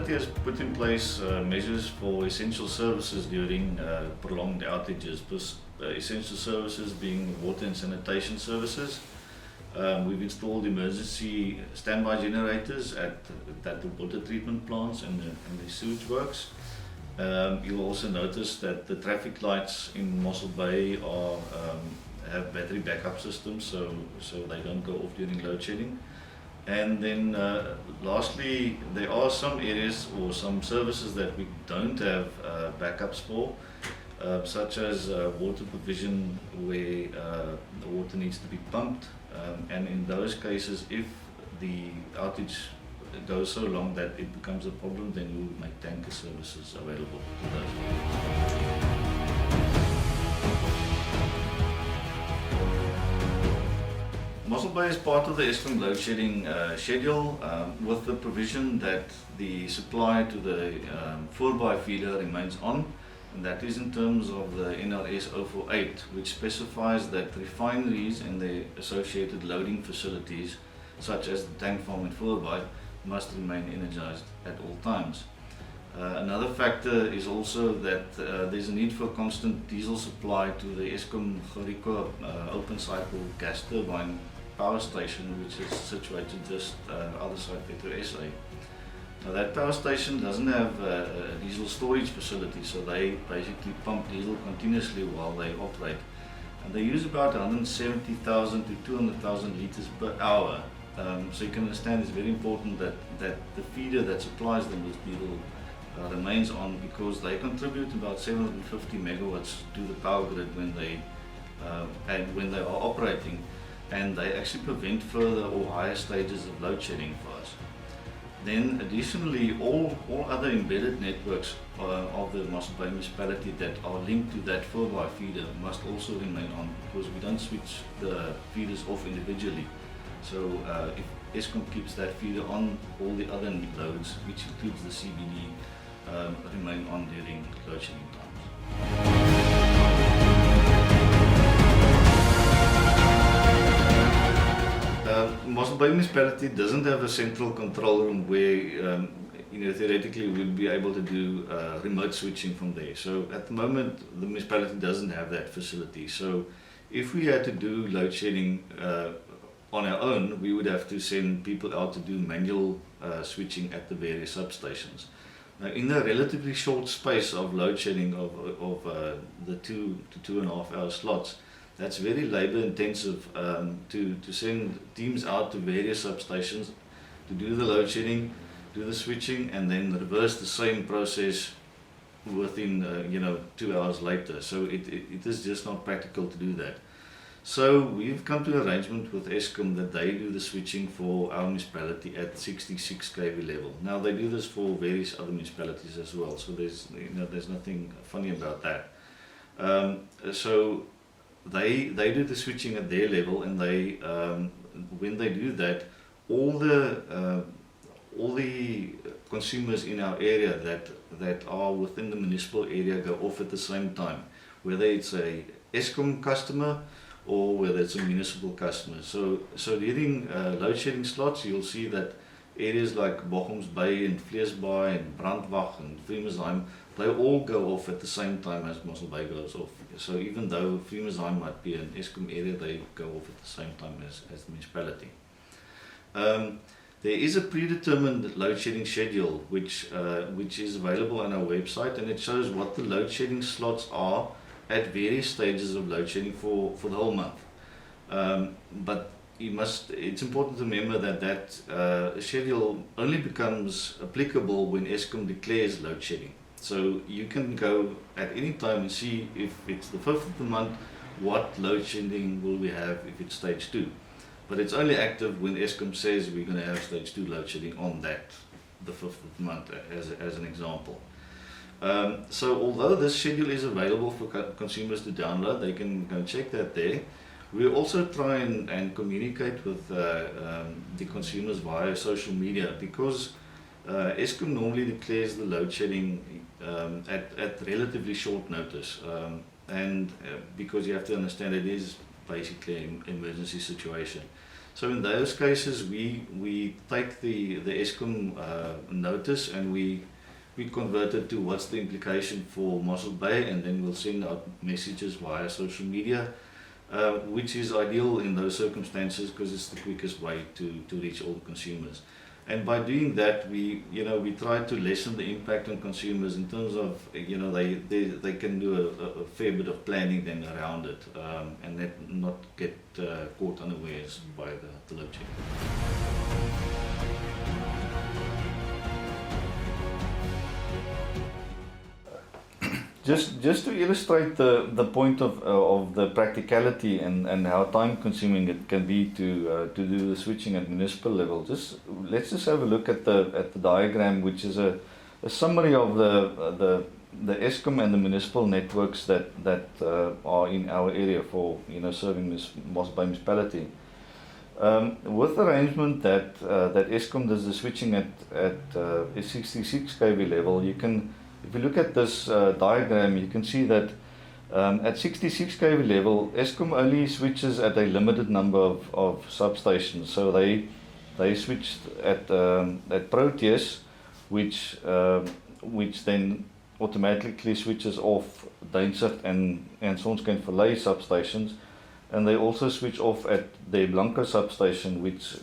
Municipality has put in place measures for essential services during prolonged outages. Essential services being water and sanitation services. We've installed emergency standby generators at the water treatment plants and the sewage works. You'll also notice that the traffic lights in Mossel Bay have battery backup systems, so they don't go off during load shedding. And then lastly, there are some areas or some services that we don't have backups for, such as water provision where the water needs to be pumped. And in those cases, if the outage goes so long that it becomes a problem, then we will make tanker services available to those. Mossel Bay is part of the Eskom load shedding schedule with the provision that the supply to the 4x feeder remains on, and that is in terms of the NRS 048, which specifies that refineries and the associated loading facilities, such as the tank farm and 4x, must remain energized at all times. Another factor is also that there's a need for constant diesel supply to the Eskom Geriko open cycle gas turbine power station, which is situated just other side Petro SA. Now that power station doesn't have a diesel storage facility, so they basically pump diesel continuously while they operate. And they use about 170,000 to 200,000 litres per hour. So you can understand it's very important that the feeder that supplies them with diesel remains on, because they contribute about 750 megawatts to the power grid when they are operating, and they actually prevent further or higher stages of load shedding for us. Then additionally, all other embedded networks of the Mosselbaai-munisipaliteit that are linked to that 4x feeder must also remain on, because we don't switch the feeders off individually. So if Eskom keeps that feeder on, all the other loads, which includes the CBD, remain on during load shedding times. Mosselbaai-munisipaliteit doesn't have a central control room where theoretically we'd be able to do remote switching from there. So at the moment the municipality doesn't have that facility. So if we had to do load shedding on our own, we would have to send people out to do manual switching at the various substations. Now, in the relatively short space of load shedding of the 2 to 2.5 hour slots, that's very labor intensive to send teams out to various substations to do the load shedding, do the switching, and then reverse the same process within 2 hours later. So it is just not practical to do that. So we've come to an arrangement with Eskom that they do the switching for our municipality at 66 kV level. Now they do this for various other municipalities as well, so there's nothing funny about that. So they do the switching at their level, and they when they do that, all the consumers in our area that are within the municipal area go off at the same time, whether it's a Eskom customer or whether it's a municipal customer. So during load shedding slots, you'll see that areas like Mossel Bay and Vleesbaai and Brandwag and Fremesheim, they all go off at the same time as Mossel Bay goes off. So even though Fremesheim might be an Eskom area, they go off at the same time as the municipality. There is a predetermined load shedding schedule which is available on our website, and it shows what the load shedding slots are at various stages of load shedding for the whole month. But it's important to remember that schedule only becomes applicable when Eskom declares load shedding. So you can go at any time and see if it's the 5th of the month, what load shedding will we have if it's stage 2. But it's only active when Eskom says we're going to have stage 2 load shedding on the 5th of the month, as an example. So although this schedule is available for consumers to download, they can go check that there. We also try and communicate with the consumers via social media, because Eskom normally declares the load shedding at relatively short notice, and because you have to understand it is basically an emergency situation. So in those cases, we take the Eskom notice and we convert it to what's the implication for Mossel Bay, and then we'll send out messages via social media, which is ideal in those circumstances because it's the quickest way to reach all consumers. And by doing that, we try to lessen the impact on consumers in terms of, they can do a fair bit of planning then around it, and not get caught unawares by the load shedding. Just to illustrate the point of the practicality and how time consuming it can be to do the switching at municipal level, let's just have a look at the diagram, which is a summary of the Eskom and the municipal networks that are in our area for serving Mosselbaai-munisipaliteit. With the arrangement that Eskom does the switching at 66 kV level, if you look at this diagram, you can see that at 66 kV level, Eskom only switches at a limited number of substations. So they switched at Proteus, which then automatically switches off Deinsicht and Sonskyn-Vallei substations, and they also switch off at the Blanco substation, which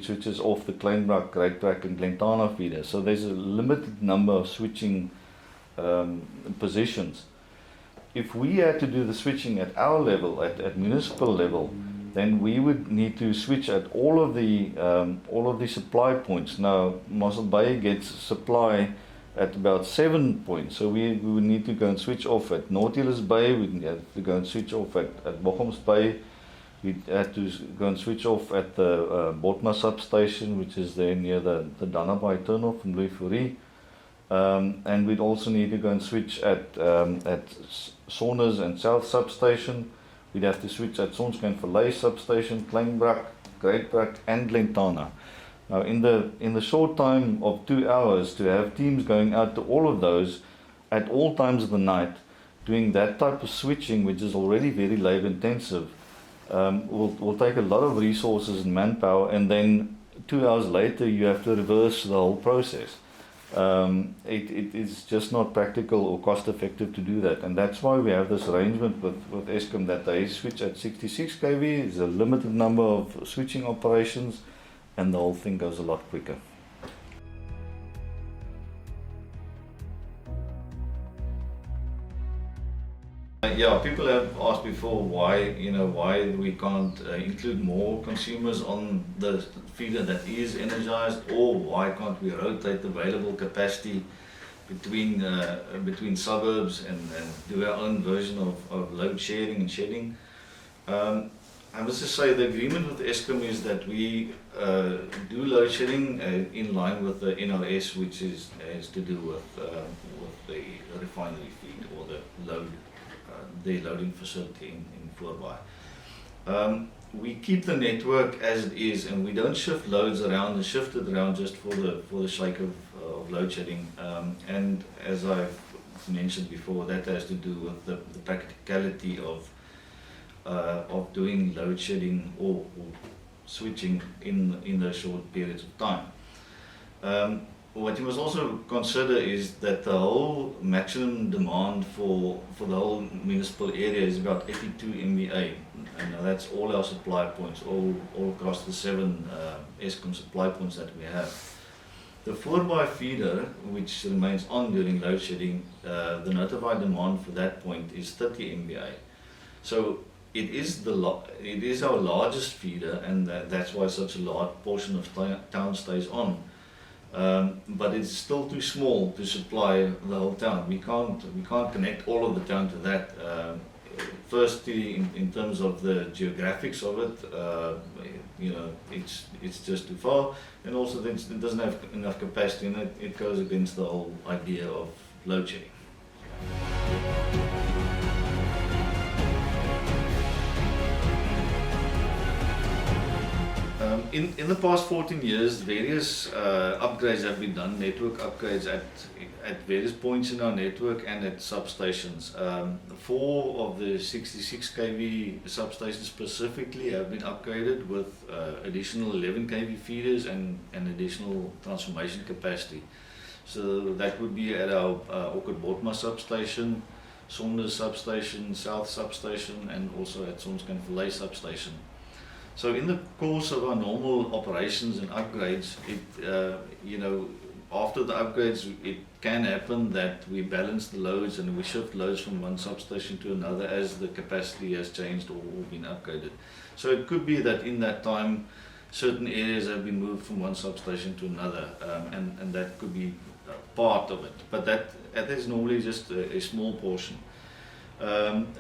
switches off the Kleinbrak, Greatbrak and Glentana feeder. So there's a limited number of switching positions. If we had to do the switching at our level, at municipal level, then we would need to switch at all of the supply points. Now, Mossel Bay gets supply at about 7 points, so we would need to go and switch off at Nautilus Bay, we'd have to go and switch off at Bochums Bay, we'd have to go and switch off at the Botma substation, which is there near the Danabai tunnel from Louis Fourie, and we'd also need to go and switch at Saunders and South substation. We'd have to switch at Sonskyn-Vallei substation, Kleinbrak, Greatbrak and Glentana. Now, in the short time of 2 hours, to have teams going out to all of those at all times of the night, doing that type of switching, which is already very labor intensive, will take a lot of resources and manpower, and then 2 hours later you have to reverse the whole process. It is just not practical or cost effective to do that, and that's why we have this arrangement with Eskom that they switch at 66 kV. There's a limited number of switching operations, and the whole thing goes a lot quicker. Yeah, people have asked before why we can't include more consumers on the feeder that is energized, or why can't we rotate available capacity between suburbs and do our own version of load sharing and shedding. I must just say the agreement with Eskom is that we do load shedding in line with the NRS, which is to do with the refinery feed or the loading facility in Voorbaai. We keep the network as it is, and we don't shift loads around and shift it around just for the sake of load shedding. And as I've mentioned before, that has to do with the practicality of doing load shedding or switching in those short periods of time. What you must also consider is that the whole maximum demand for the whole municipal area is about 82 MVA, and that's all our supply points, all across the 7 Eskom supply points that we have. The Voorbaai feeder, which remains on during load shedding, the notified demand for that point is 30 MVA. So it is our largest feeder, and that's why such a large portion of town stays on. But it's still too small to supply the whole town. We can't connect all of the town to that. Firstly, in terms of the geographics of it, it's just too far, and also it doesn't have enough capacity, and it goes against the whole idea of load shedding. In the past 14 years, various upgrades have been done, network upgrades at various points in our network and at substations. 4 of the 66 kV substations specifically have been upgraded with additional 11 kV feeders and additional transformation capacity. So that would be at our Orchid-Bothma substation, Saunders substation, South substation, and also at Sonskyn-Vallei substation. So in the course of our normal operations and upgrades, after the upgrades, it can happen that we balance the loads and we shift loads from one substation to another as the capacity has changed or been upgraded. So it could be that in that time, certain areas have been moved from one substation to another, and that could be part of it. But that is normally just a small portion.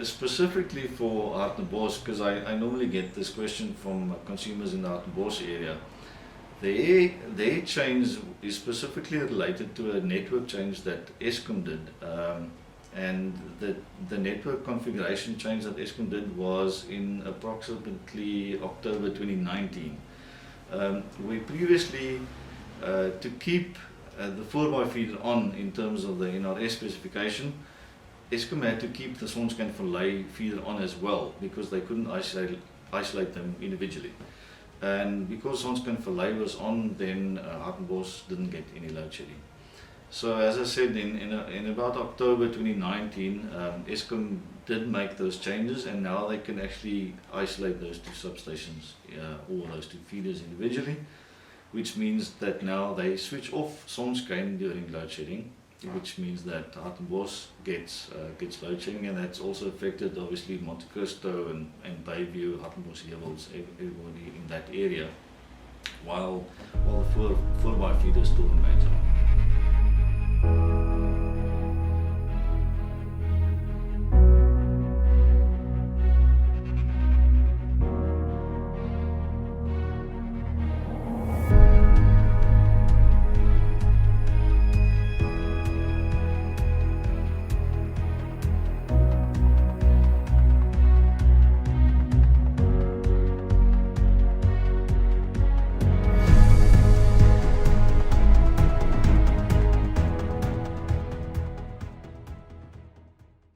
Specifically for Hartbeespoort, because I normally get this question from consumers in the Hartbeespoort area, their change is specifically related to a network change that Eskom did, and the network configuration change that Eskom did was in approximately October 2019. We previously, to keep the 4x feeder on in terms of the NRS specification, Eskom had to keep the Sonskyn-Vallei feeder on as well because they couldn't isolate them individually. And because Sonskyn-Vallei was on, then Hartbeespoort didn't get any load shedding. So as I said, in about October 2019, Eskom did make those changes, and now they can actually isolate those 2 substations or those 2 feeders individually, which means that now they switch off Sonskyn during load shedding, which means that Hartbeespoort gets load shedding, and that's also affected obviously Monte Cristo and Bayview, Hartbeespoort, Heuwels, everybody in that area, while the 4x feeder still remains on.